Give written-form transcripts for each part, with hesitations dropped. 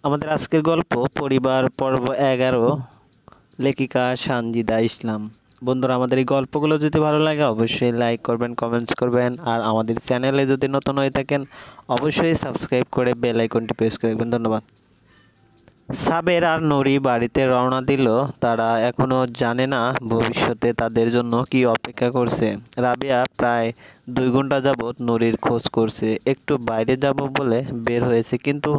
আমাদের আজকের গল্প পরিবার পর্ব 11, লেখিকা সানজিদা ইসলাম। বন্ধুরা, আমাদের এই গল্পগুলো যদি ভালো লাগে অবশ্যই লাইক করবেন, কমেন্টস করবেন, আর আমাদের চ্যানেলে যদি নতুন হয়ে থাকেন অবশ্যই সাবস্ক্রাইব করে বেল আইকনটি প্রেস করে রাখবেন। ধন্যবাদ। সাবের আর নুরি বাড়িতে রওনা দিল। তারা এখনও জানে না ভবিষ্যতে তাদের জন্য কি অপেক্ষা করছে। রাবেয়া প্রায় 2 ঘন্টা যাবৎ নুরির খোঁজ করছে। একটু বাইরে যাব বলে বের হয়েছে, কিন্তু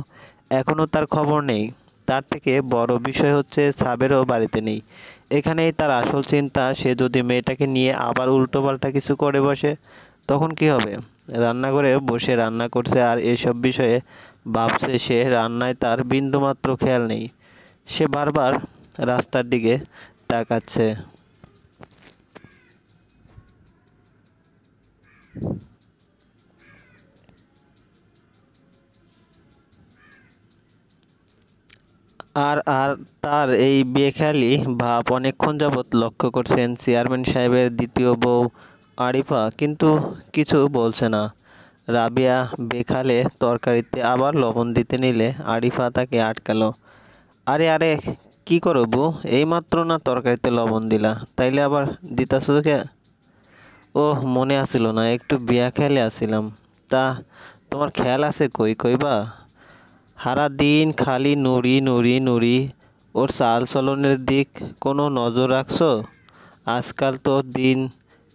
এখনও তার খবর নেই। তার থেকে বড় বিষয় হচ্ছে সাবেরও বাড়িতে নেই। এখানেই তার আসল চিন্তা, সে যদি মেয়েটাকে নিয়ে আবার উল্টোপাল্টা কিছু করে বসে তখন কি হবে। রান্নাঘরে বসে রান্না করছে আর এসব বিষয়ে ভাবছে। সে রান্নায় তার বিন্দুমাত্র খেয়াল নেই। সে বারবার রাস্তার দিকে তাকাচ্ছে। আর আর তার এই বেখেয়ালি ভাব অনেকক্ষণ যাবৎ লক্ষ্য করছেন চেয়ারম্যান সাহেবের দ্বিতীয় বউ আরিফা, কিন্তু কিছু বলছে না। রাবিয়া বেখালে তরকারিতে আবার লবণ দিতে নিলে আরিফা তাকে আটকালো। আরে আরে, কি করো বউ? এইমাত্র না তরকারিতে লবণ দিলা, তাইলে আবার দিতাছো কে? ওহ, মনে আসিল না, একটু বিয়া খেয়ালে আসিলাম। তা তোমার খেয়াল আছে কই কইবা? সারা দিন খালি নুড়ি নুড়ি নুড়ি। ওর চাল চলনের দিক কোনো নজর রাখছো? আজকাল তো দিন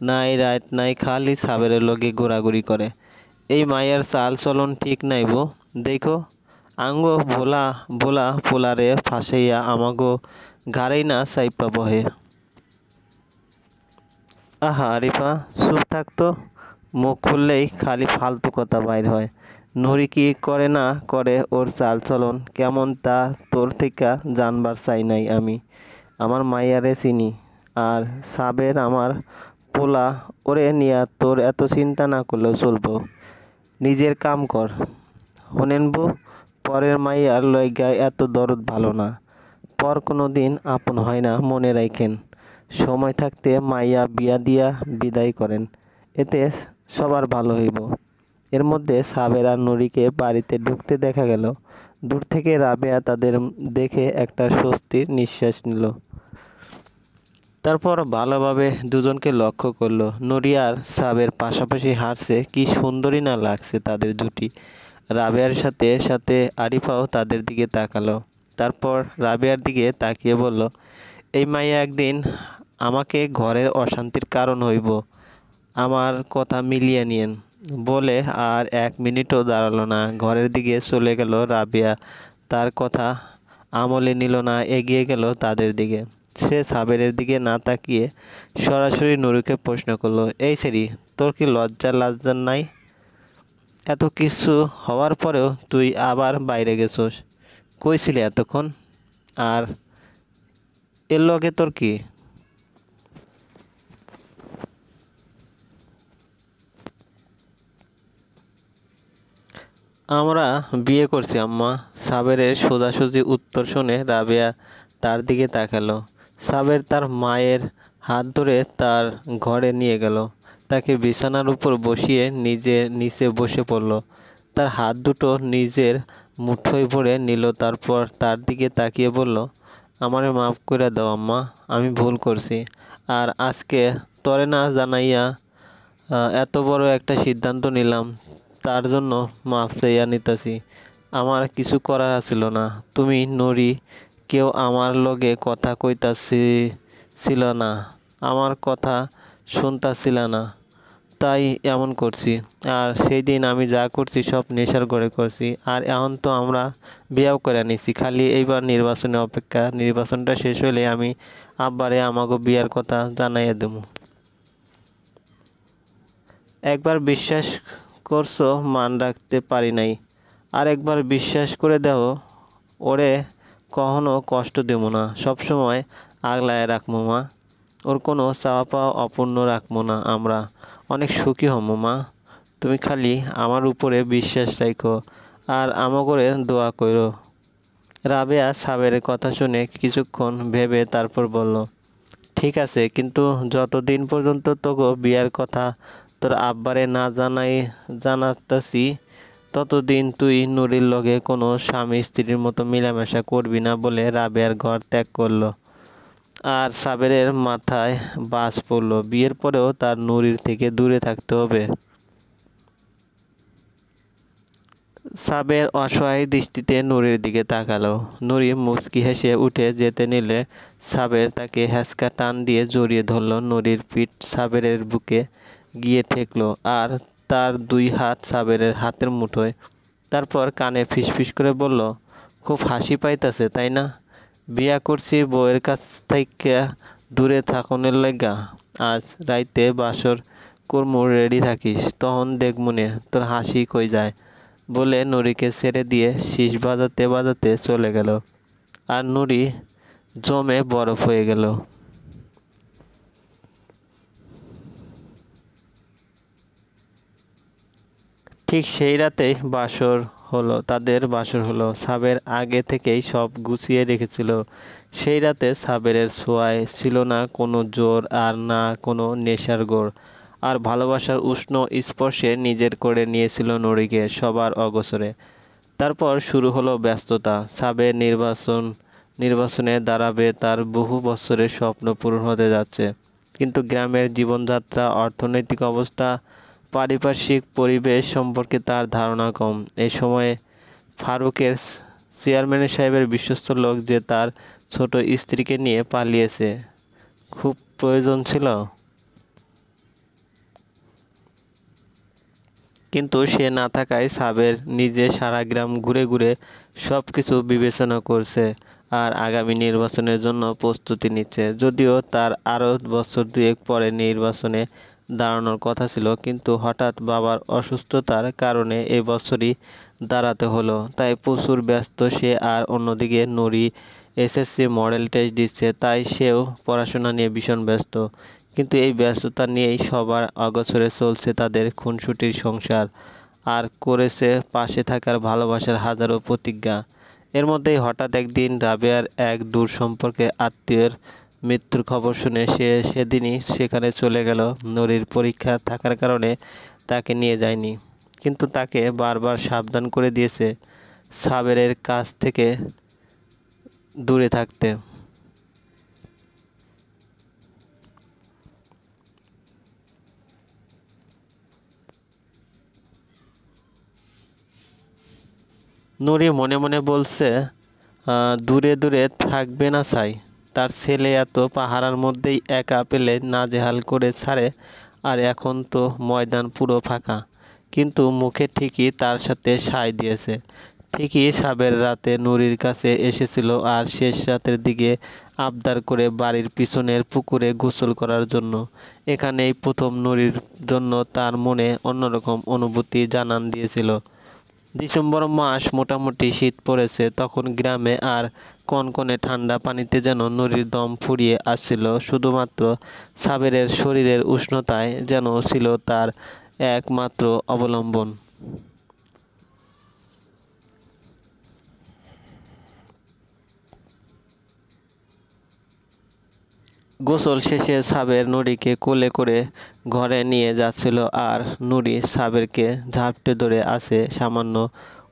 নাই রাত নাই, খালি সাবেরের লগে ঘোরাঘুরি করে। এই মায়ের চাল চলন ঠিক নাই বো। দেখো, আঙ্গো ভোলা ভোলা পোলারে ফাঁসাইয়া আমাগো ঘাড়েই না চাইপা বহে। আহা আরিফা, চুপ থাকতো। মুখ খুললেই খালি ফালতু কথা বাইর হয়। নুরি কি করে না করে, ওর চাল চলন কেমন তা তোর থেকে জানবার চাই নাই আমি। আমার মাইয়ারে চিনি। আর সাবের আমার পোলা, ওরে নিয়া তোর এত চিন্তা না করলেও চলবো। নিজের কাম কর। শোনেন বউ, পরের মাইয়ার লইগা এত দরদ ভালো না। পর কোনো দিন আপন হয় না, মনে রাখেন। সময় থাকতে মাইয়া বিয়া দিয়া বিদায় করেন, এতে সবার ভালো হইব। এর মধ্যে সাবের আর নুরিকে বাড়িতে ঢুকতে দেখা গেল। দূর থেকে রাবেয়া তাদের দেখে একটা স্বস্তির নিঃশ্বাস নিল। তারপর ভালোভাবে দুজনকে লক্ষ্য করলো। নুরি আর সাবের পাশাপাশি হাঁটছে, কি সুন্দরই না লাগছে তাদের জুটি। রাবেয়ার সাথে সাথে আরিফাও তাদের দিকে তাকালো। তারপর রাবেয়ার দিকে তাকিয়ে বলল, এই মাইয়া একদিন আমাকে ঘরের অশান্তির কারণ হইব। আমার কথা মিলিয়ে নিয়েন। বলে আর 1 মিনিটও দাঁড়ালো না, ঘরের দিকে চলে গেল। রাবেয়া তার কথা আমলে নিল না, এগিয়ে গেল তাদের দিকে। সে সাবেরের দিকে না তাকিয়ে সরাসরি নুরুকে প্রশ্ন করলো, এই সেরি, তোর কি লজ্জা লজ্জা নাই? এত কিছু হওয়ার পরেও তুই আবার বাইরে গেছোস। কই ছিলি এতক্ষণ? আর এর লগে তোর কি? আমরা বিয়ে করছি আম্মা। সাবেরের সোজাসুজি উত্তর শুনে রাবেয়া তার দিকে তাকালো। সাবের তার মায়ের হাত ধরে তার ঘরে নিয়ে গেল। তাকে বিছানার উপর বসিয়ে নিজে নিচে বসে পড়ল। তার হাত দুটো নিজের মুঠোয় ভরে নিল। তারপর তার দিকে তাকিয়ে বলল, আমারে মাফ করে দাও আম্মা, আমি ভুল করছি। আর আজকে তরে না জানাইয়া এত বড় একটা সিদ্ধান্ত নিলাম, তার জন্য মাফ চাইয়া নিতাছি। আমার কিছু করার আছিল না। তুমি নুরি কেউ আমার লগে কথা কইতাছিল না, আমার কথা শুনতাছিল না, তাই এমন করছি। আর সেই দিন আমি যা করছি সব নেশার ঘরে করছি। আর এখন তো আমরা বিয়াও করে নিছি, খালি এইবার নির্বাচনের অপেক্ষা। নির্বাচনটা শেষ হলে আমি আব্বারে আমাগো বিয়ার কথা জানাইয়া দেবো। একবার বিশ্বাস করছো, মান রাখতে পারি নাই। আর একবার বিশ্বাস করে দেও, ওরে কখনো কষ্ট দেব না, সবসময় আগলায় রাখবো মা। ওর কোনো চাওয়া পাওয়া অপূর্ণ রাখবো না। আমরা অনেক সুখী হবো মা। তুমি খালি আমার উপরে বিশ্বাস রাখো আর আমাগরে দোয়া করো। রাবেয়া সাবেরের কথা শুনে কিছুক্ষণ ভেবে তারপর বলল, ঠিক আছে, কিন্তু যতদিন পর্যন্ত তোগো বিয়ার কথা তোর আব্বারে না জানাতাছি ততদিন তুই নুরির লগে কোনো স্বামী স্ত্রীর মতো মেলামেশা করবি না বলে রাবেয়ার ঘর ত্যাগ করলো। আর সাবেরের মাথায় বাজ পড়ল, বিয়ের পরেও তার নুরির থেকে দূরে থাকতে হবে। সাবের অসহায় দৃষ্টিতে নুরির দিকে তাকালো। নুরি মুচকি হেসে উঠে যেতে নিলে সাবের তাকে হ্যাঁচকা টান দিয়ে জড়িয়ে ধরল। নুরির পিঠ সাবেরের বুকে গিয়ে ঠেকল আর তার দুই হাত সাবেরের হাতের মুঠোয়। তারপর কানে ফিসফিস করে বলল, খুব হাসি পাইতাছে তাই না? বিয়া করছি বউয়ের কাছ থেকে দূরে থাকনের লইগা। আজ রাইতে বাসর কর্মু, রেডি থাকিস, তখন দেখমুনে তোর হাসি কই যায়। বলে নুরিকে ছেড়ে দিয়ে শীষ বাজাতে বাজাতে চলে গেল। আর নুরি জমে বরফ হয়ে গেল। ঠিক সেই রাতেই তাদের বাসর হলো। সাবের আগে থেকেই সব গুছিয়ে রেখেছিল। সেই রাতে সাবেরের ছোঁয়ায় ছিল না কোনো জোর আর না কোনো নেশার গোড়। আর ভালোবাসার উষ্ণ স্পর্শে নিজের করে নিয়েছিল নুরিকে সবার অগোচরে। তারপর শুরু হলো ব্যস্ততা। সাবের নির্বাচনে দাঁড়াবে, তার বহু বছরের স্বপ্ন পূরণ হতে যাচ্ছে। কিন্তু গ্রামের জীবনযাত্রা, অর্থনৈতিক অবস্থা, পারিপার্শ্বিক পরিবেশ সম্পর্কে তার ধারণা কম। এই সময়ে ফারুকের চেয়ারম্যান সাহেবের বিশ্বস্ত লোক যে তার ছোট স্ত্রীকে নিয়ে পালিয়েছে খুব প্রয়োজন ছিল। কিন্তু সে না থাকায় সাবের নিজে সারা গ্রাম ঘুরে ঘুরে সব কিছু বিবেচনা করছে আর আগামী নির্বাচনের জন্য প্রস্তুতি নিচ্ছে। যদিও তার আরও বছর দুয়েক পরে নির্বাচনে দাঁড়ানোর কথা ছিল, কিন্তু হঠাৎ বাবার অসুস্থতার কারণে এ বছরই দাঁড়াতে হলো। তাই প্রচুর ব্যস্ত সে। আর অন্যদিকে নুরি এসএসসি মডেল টেস্ট দিচ্ছে, তাই সেও পড়াশোনা নিয়ে ভীষণ ব্যস্ত। কিন্তু এই ব্যস্ততা নিয়েই সবার অগোচরে চলছে তাদের খুনসুটির সংসার, আর করেছে পাশে থাকার ভালোবাসার হাজারো প্রতিজ্ঞা। এর মধ্যেই হঠাৎ একদিন রাবেয়ার এক দূর সম্পর্কের আত্মীয়ের মৃত্যুর খবর শুনে সে সেদিনই সেখানে চলে গেল। নুরির পরীক্ষা থাকার কারণে তাকে নিয়ে যায়নি, কিন্তু তাকে বারবার সাবধান করে দিয়েছে সাবেরের কাছ থেকে দূরে থাকতে। নুরি মনে মনে বলছে, দূরে দূরে থাকবে না চাই। তার ছেলে এত পাহারার মধ্যেই একা পেলে নাজেহাল করে ছাড়ে, আর এখন তো ময়দান পুরো ফাঁকা। কিন্তু মুখে ঠিকই তার সাথে সায় দিয়েছে। ঠিকই সাবের রাতে নুরির কাছে এসেছিল আর শেষ রাতের দিকে আবদার করে বাড়ির পিছনের পুকুরে গোসল করার জন্য। এখানেই প্রথম নুরির জন্য তার মনে অন্যরকম অনুভূতি জানান দিয়েছিল। ডিসেম্বর মাস, মোটামুটি শীত পড়েছে তখন গ্রামে, আর কনকনে ঠান্ডা পানিতে যেন নুরির দম ফুরিয়ে আসছিল। শুধুমাত্র সাবেরের শরীরের উষ্ণতায় যেন ছিল তার একমাত্র অবলম্বন। গোসল শেষে সাবের নুরিকে কোলে করে ঘরে নিয়ে যাচ্ছিল, আর নুরি সাবেরকে ঝাপটে ধরে আছে সামান্য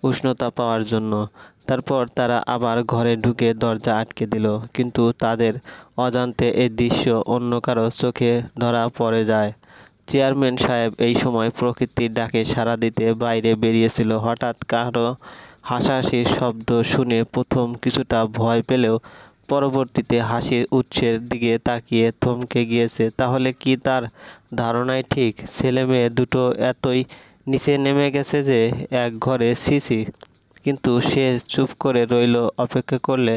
উষ্ণতা পাওয়ার জন্য। তারপর তারা আবার ঘরে ঢুকে দরজা আটকে দিল। কিন্তু তাদের অজান্তে এই দৃশ্য অন্য কারো চোখে ধরা পড়ে যায়। চেয়ারম্যান সাহেব এই সময় প্রকৃতির ডাকে সাড়া দিতে বাইরে বেরিয়েছিল। হঠাৎ কারো হাসাহাসির শব্দ শুনে প্রথম কিছুটা ভয় পেলেও পরবর্তীতে হাসির উৎসের দিকে তাকিয়ে থমকে গিয়েছে। তাহলে কি তার ধারণাই ঠিক? ছেলেমেয়ে দুটো এতই নিচে নেমে গেছে যে এক ঘরে ছি। কিন্তু সে চুপ করে রইল, অপেক্ষা করলে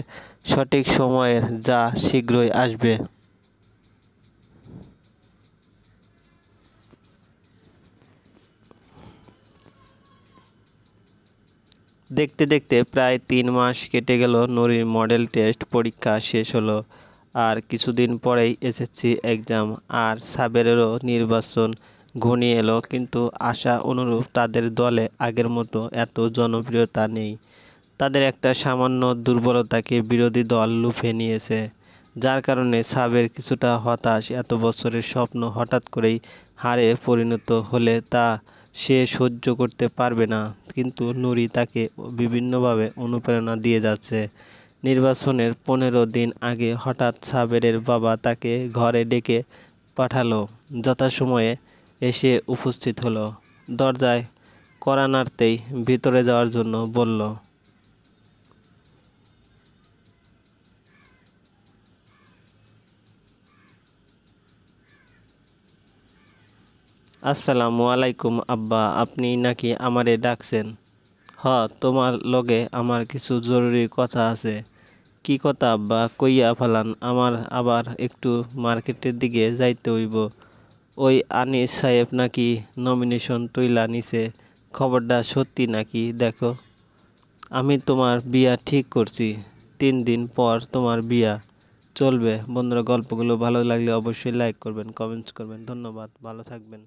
সঠিক সময়ের যা শীঘ্রই আসবে। দেখতে দেখতে প্রায় 3 মাস কেটে গেল। নুরির মডেল টেস্ট পরীক্ষা শেষ হলো, আর কিছুদিন পরেই এসএসসি এক্সাম। আর সাবেরেরও নির্বাচন ঘনিয়ে এলো, কিন্তু আশা অনুরূপ তাদের দলে আগের মতো এত জনপ্রিয়তা নেই। তাদের একটা সামান্য দুর্বলতাকে বিরোধী দল লুফে নিয়েছে, যার কারণে সাবের কিছুটা হতাশ। এত বছরের স্বপ্ন হঠাৎ করেই হারে পরিণত হলে তা সে সহ্য করতে পারবে না, কিন্তু নুরি তাকে বিভিন্নভাবে অনুপ্রেরণা দিয়ে যাচ্ছে। নির্বাচনের 15 দিন আগে হঠাৎ সাবেরের বাবা তাকে ঘরে ডেকে পাঠালো। যথাসময়ে এসে উপস্থিত হলো। দরজায় কড়া নাড়তেই ভিতরে যাওয়ার জন্য বলল। আসসালামু আলাইকুম আব্বা, আপনি নাকি আমারে ডাকছেন? হ, তোমার লগে আমার কিছু জরুরি কথা আছে। কি কথা আব্বা, কইয়া ফালান। আমার আবার একটু মার্কেটের দিকে যাইতে হইব। ওই আনিস সাহেব নাকি নমিনেশন তুইলা নিছে, খবরটা সত্যি নাকি দেখো। আমি তোমার বিয়া ঠিক করছি, 3 দিন পর তোমার বিয়া। চলবে? বন্ধুরা, গল্পগুলো ভালো লাগলে অবশ্যই লাইক করবেন, কমেন্টস করবেন। ধন্যবাদ, ভালো থাকবেন।